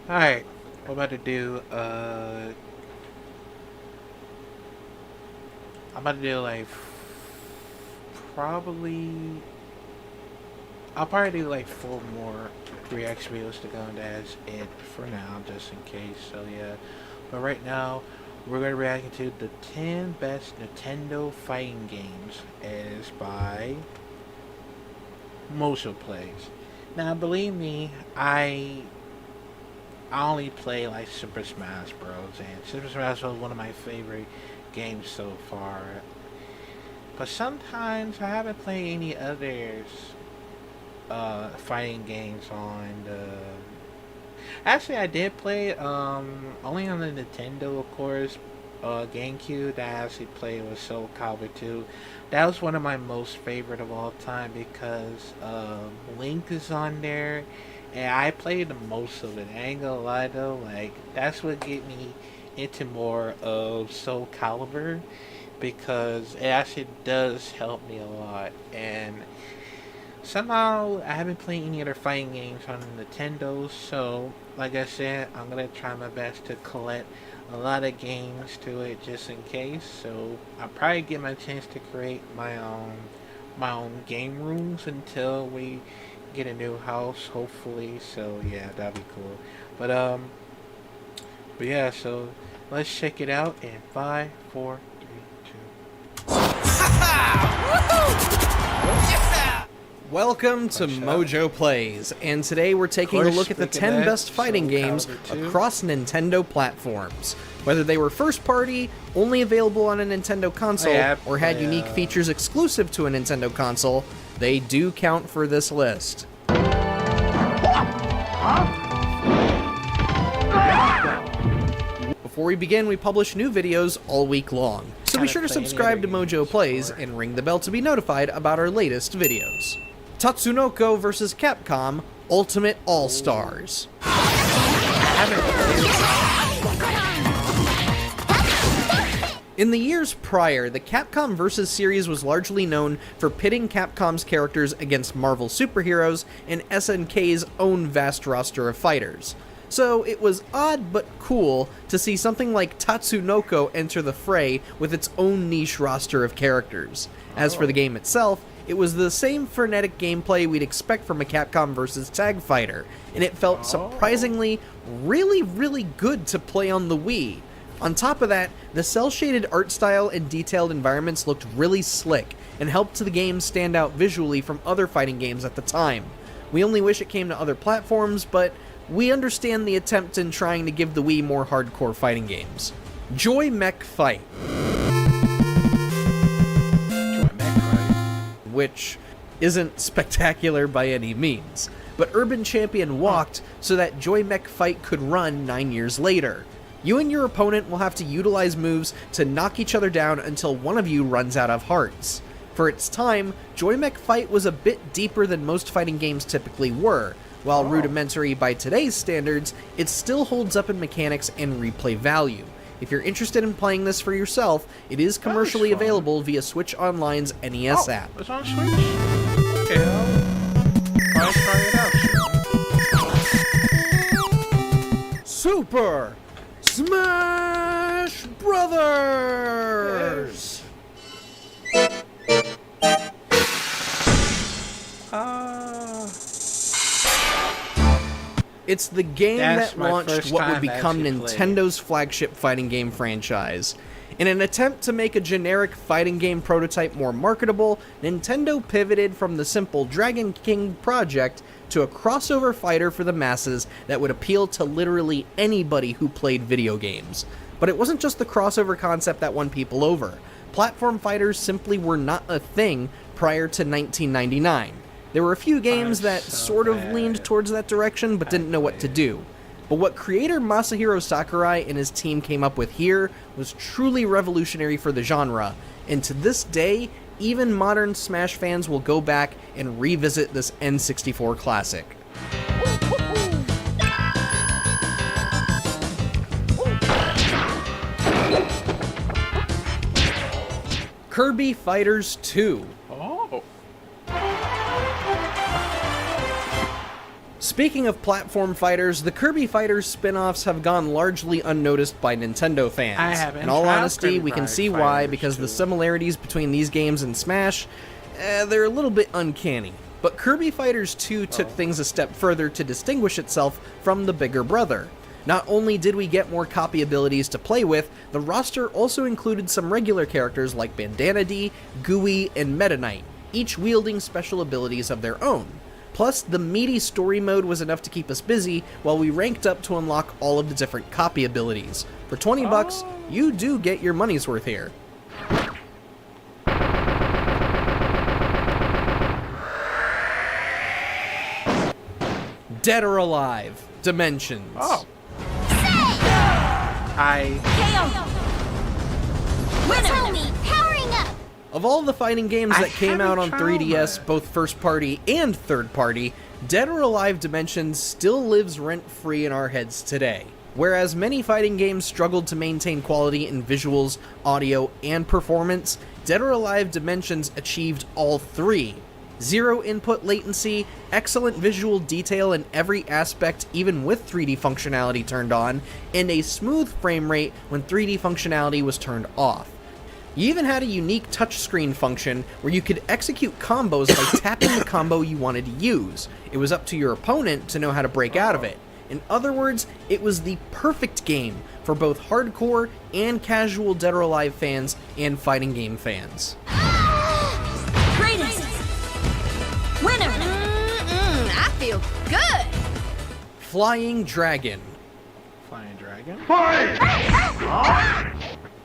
Alright, what I'm about to do, I'm about to do like, probably, I'll probably do like 4 more reaction videos to go, and that's it for now, just in case, so yeah. But right now, we're going to react to the 10 best Nintendo fighting games, as by Mojo Plays. Now, believe me, I only play like Super Smash Bros. And Super Smash Bros. Is one of my favorite games so far. But sometimes I haven't played any others fighting games on the. Actually, I did play only on the Nintendo, of course. GameCube that I actually played was Soul Calibur 2. That was one of my most favorite of all time because Link is on there, and I played the most of it. I ain't gonna lie though, like that's what get me into more of Soul Calibur because it actually does help me a lot. And somehow I haven't played any other fighting games on the Nintendo, so like I said, I'm gonna try my best to collect a lot of games to it just in case. So I'll probably get my chance to create my own game rooms until we get a new house, hopefully. So yeah, that'd be cool. But but yeah, so let's check it out in 5, 4, 3, 2. Welcome to Mojo Plays, and today we're taking a look at the 10 best fighting games across Nintendo platforms. Whether they were first party, only available on a Nintendo console, or had unique features exclusive to a Nintendo console, they do count for this list. Before we begin, we publish new videos all week long, so be sure to subscribe to Mojo Plays and ring the bell to be notified about our latest videos. Tatsunoko vs. Capcom Ultimate All-Stars. In the years prior, the Capcom vs. series was largely known for pitting Capcom's characters against Marvel superheroes and SNK's own vast roster of fighters. So it was odd but cool to see something like Tatsunoko enter the fray with its own niche roster of characters. As for the game itself, it was the same frenetic gameplay we'd expect from a Capcom vs. Tag Fighter, and it felt surprisingly really good to play on the Wii. On top of that, the cel-shaded art style and detailed environments looked really slick, and helped the game stand out visually from other fighting games at the time. We only wish it came to other platforms, but we understand the attempt in trying to give the Wii more hardcore fighting games. Joy Mech Fight. Which isn't spectacular by any means, but Urban Champion walked so that Joy Mech Fight could run 9 years later. You and your opponent will have to utilize moves to knock each other down until one of you runs out of hearts. For its time, Joy Mech Fight was a bit deeper than most fighting games typically were. While rudimentary by today's standards, it still holds up in mechanics and replay value. If you're interested in playing this for yourself, it is commercially available via Switch Online's NES app. It's on Switch? Okay, I'll try it out. Super Smash Brothers! It's the game that launched what would become Nintendo's flagship fighting game franchise. In an attempt to make a generic fighting game prototype more marketable, Nintendo pivoted from the simple Dragon King project to a crossover fighter for the masses that would appeal to literally anybody who played video games. But it wasn't just the crossover concept that won people over. Platform fighters simply were not a thing prior to 1999. There were a few games that sort of leaned towards that direction but didn't know what to do. But what creator Masahiro Sakurai and his team came up with here was truly revolutionary for the genre, and to this day, even modern Smash fans will go back and revisit this N64 classic. Kirby Fighters 2. Speaking of platform fighters, the Kirby Fighters spin-offs have gone largely unnoticed by Nintendo fans. I haven't In all tried honesty, Kirby we can see Fighters why, because the too. similarities between these games and Smash, they're a little bit uncanny. But Kirby Fighters 2 took things a step further to distinguish itself from the bigger brother. Not only did we get more copy abilities to play with, the roster also included some regular characters like Bandana D, Gooey, and Meta Knight, each wielding special abilities of their own. Plus, the meaty story mode was enough to keep us busy while we ranked up to unlock all of the different copy abilities. For 20 bucks, you do get your money's worth here. Dead or Alive, Dimensions. Oh. Powering up. Of all the fighting games I that came out on haven't 3DS, tried. both first party and third party, Dead or Alive Dimensions still lives rent-free in our heads today. Whereas many fighting games struggled to maintain quality in visuals, audio, and performance, Dead or Alive Dimensions achieved all three. Zero input latency, excellent visual detail in every aspect even with 3D functionality turned on, and a smooth frame rate when 3D functionality was turned off. You even had a unique touchscreen function where you could execute combos by tapping the combo you wanted to use. It was up to your opponent to know how to break out of it. In other words, it was the perfect game for both hardcore and casual Dead or Alive fans and fighting game fans. Greatest. Winner. I feel good. Flying Dragon. Flying Dragon?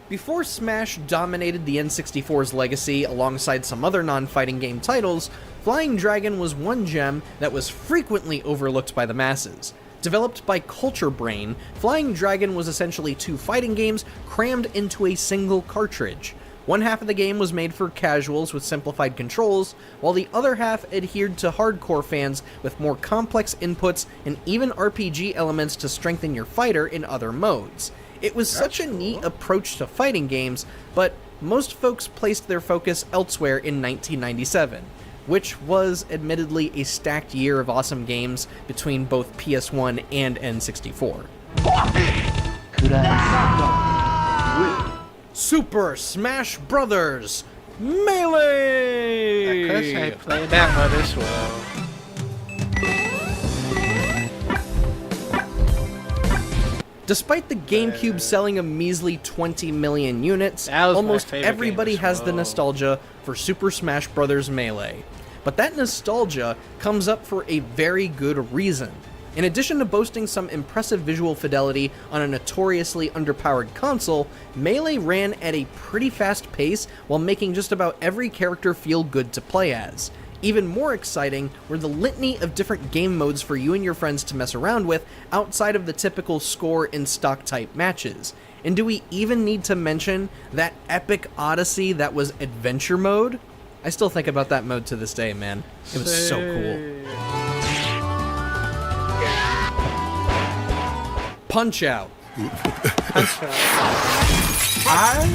Before Smash dominated the N64's legacy alongside some other non-fighting game titles, Flying Dragon was one gem that was frequently overlooked by the masses. Developed by Culture Brain, Flying Dragon was essentially two fighting games crammed into a single cartridge. One half of the game was made for casuals with simplified controls, while the other half adhered to hardcore fans with more complex inputs and even RPG elements to strengthen your fighter in other modes. It was such a neat approach to fighting games, but most folks placed their focus elsewhere in 1997, which was admittedly a stacked year of awesome games between both PS1 and N64. Super Smash Brothers Melee! Because I played that one as well. Despite the GameCube selling a measly 20 million units, That was my almost favorite game everybody as has the well. nostalgia for Super Smash Bros. Melee. But that nostalgia comes up for a very good reason. In addition to boasting some impressive visual fidelity on a notoriously underpowered console, Melee ran at a pretty fast pace while making just about every character feel good to play as. Even more exciting were the litany of different game modes for you and your friends to mess around with outside of the typical score and stock type matches. And do we even need to mention that epic odyssey that was Adventure Mode? I still think about that mode to this day, man. It was so cool. Punch Out. I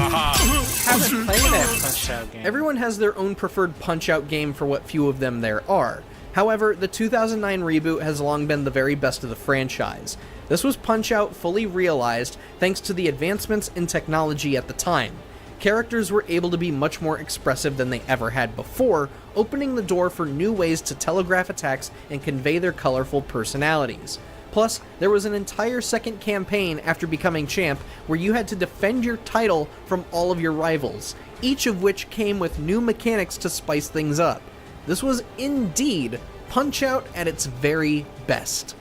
haven't played that Punch-Out game. Everyone has their own preferred Punch-Out game for what few of them there are. However, the 2009 reboot has long been the very best of the franchise. This was Punch-Out fully realized thanks to the advancements in technology at the time. Characters were able to be much more expressive than they ever had before, opening the door for new ways to telegraph attacks and convey their colorful personalities. Plus, there was an entire second campaign after becoming champ where you had to defend your title from all of your rivals, each of which came with new mechanics to spice things up. This was indeed Punch-Out at its very best.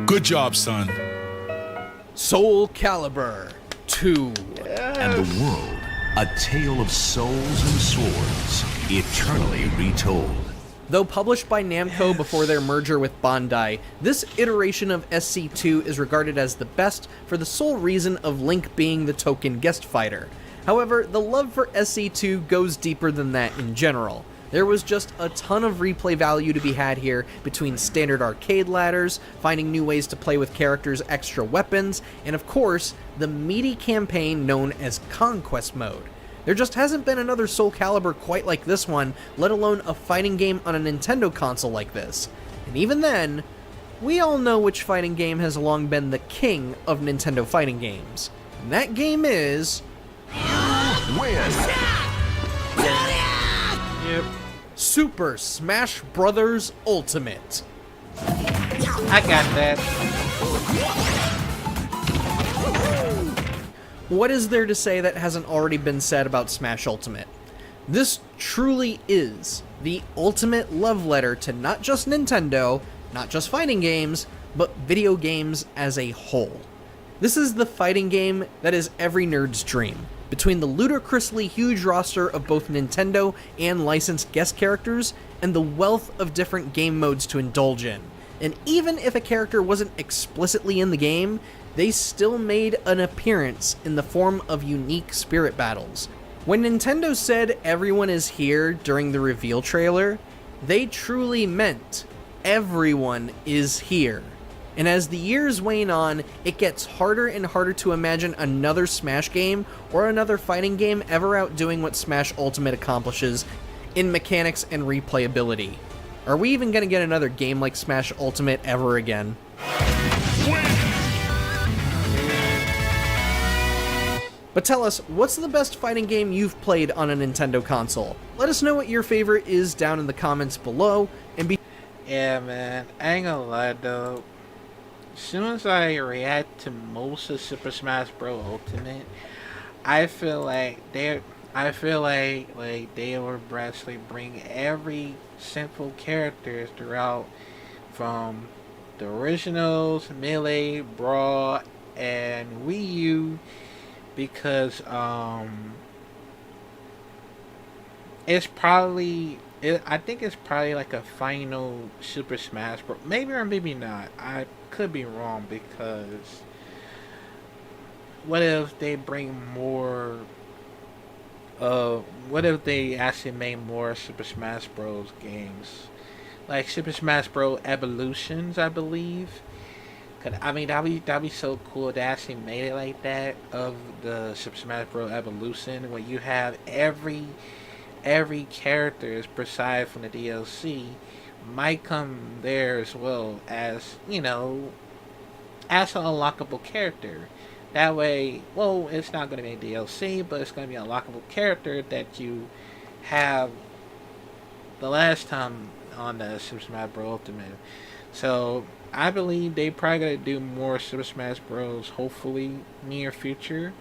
Good job, son. Soul Calibur 2. And the world, a tale of souls and swords, eternally retold. Though published by Namco before their merger with Bandai, this iteration of SC2 is regarded as the best for the sole reason of Link being the token guest fighter. However, the love for SC2 goes deeper than that in general. There was just a ton of replay value to be had here between standard arcade ladders, finding new ways to play with characters' extra weapons, and of course, the meaty campaign known as Conquest Mode. There just hasn't been another Soul Calibur quite like this one, let alone a fighting game on a Nintendo console like this. And even then, we all know which fighting game has long been the king of Nintendo fighting games. And that game is... Win! Yep. Super Smash Bros. Ultimate. I got that. What is there to say that hasn't already been said about Smash Ultimate? This truly is the ultimate love letter to not just Nintendo, not just fighting games, but video games as a whole. This is the fighting game that is every nerd's dream. Between the ludicrously huge roster of both Nintendo and licensed guest characters, and the wealth of different game modes to indulge in. And even if a character wasn't explicitly in the game, they still made an appearance in the form of unique spirit battles. When Nintendo said everyone is here during the reveal trailer, they truly meant everyone is here. And as the years wane on, it gets harder and harder to imagine another Smash game or another fighting game ever outdoing what Smash Ultimate accomplishes in mechanics and replayability. Are we even gonna get another game like Smash Ultimate ever again? But tell us, what's the best fighting game you've played on a Nintendo console? Let us know what your favorite is down in the comments below, and be... Yeah, man. I ain't gonna lie though. As soon as I react to most of Super Smash Bros. Ultimate, I feel like they will actually bring every sinful characters throughout, from the originals, Melee, Brawl, and Wii U, because it's probably. I think it's probably like a final Super Smash Bros. Maybe or maybe not. I could be wrong, because what if they bring more? What if they actually made more Super Smash Bros. Games, like Super Smash Bros. Evolutions, I believe. I mean, that'd be so cool. They actually made it like that, of the Super Smash Bros. Evolution, where you have every character is preside from the DLC might come there as well, as as an unlockable character. That way, well, it's not going to be a DLC, but it's going to be an unlockable character that you have the last time on the Super Smash Bros. Ultimate. So I believe they probably going to do more Super Smash Bros. Hopefully near future,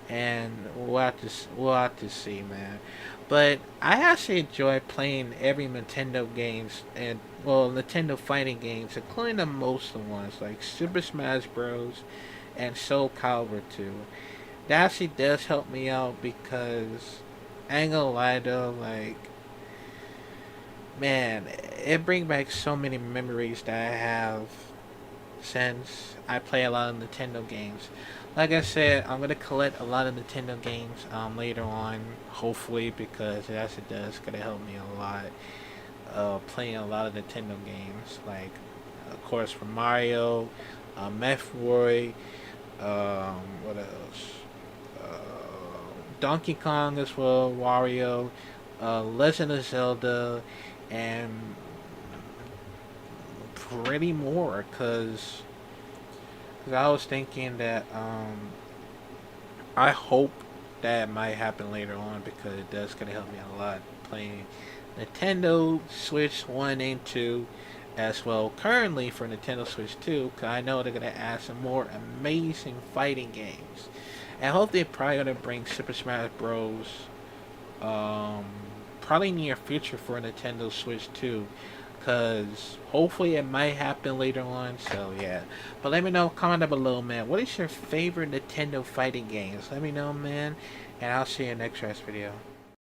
and we'll have to see, man. But I actually enjoy playing every Nintendo games, and Nintendo fighting games, including the most of the ones like Super Smash Bros. And Soul Calibur 2. That actually does help me out, because I ain't gonna lie though, like, man, it brings back so many memories that I have since I play a lot of Nintendo games. Like I said, I'm gonna collect a lot of Nintendo games later on, hopefully, because it actually does gonna help me a lot. Playing a lot of Nintendo games, like, of course, from Mario, Metroid, what else? Donkey Kong as well, Wario, Legend of Zelda, and pretty more, because I was thinking that I hope that might happen later on, because it does gonna help me a lot playing Nintendo Switch 1 and 2 as well, currently for Nintendo Switch 2, because I know they're gonna add some more amazing fighting games. And I hope they're probably gonna bring Super Smash Bros. Probably near future for Nintendo Switch 2, because hopefully it might happen later on. So yeah, but let me know, comment down below, man, what is your favorite Nintendo fighting games? Let me know, man, and I'll see you in the next video.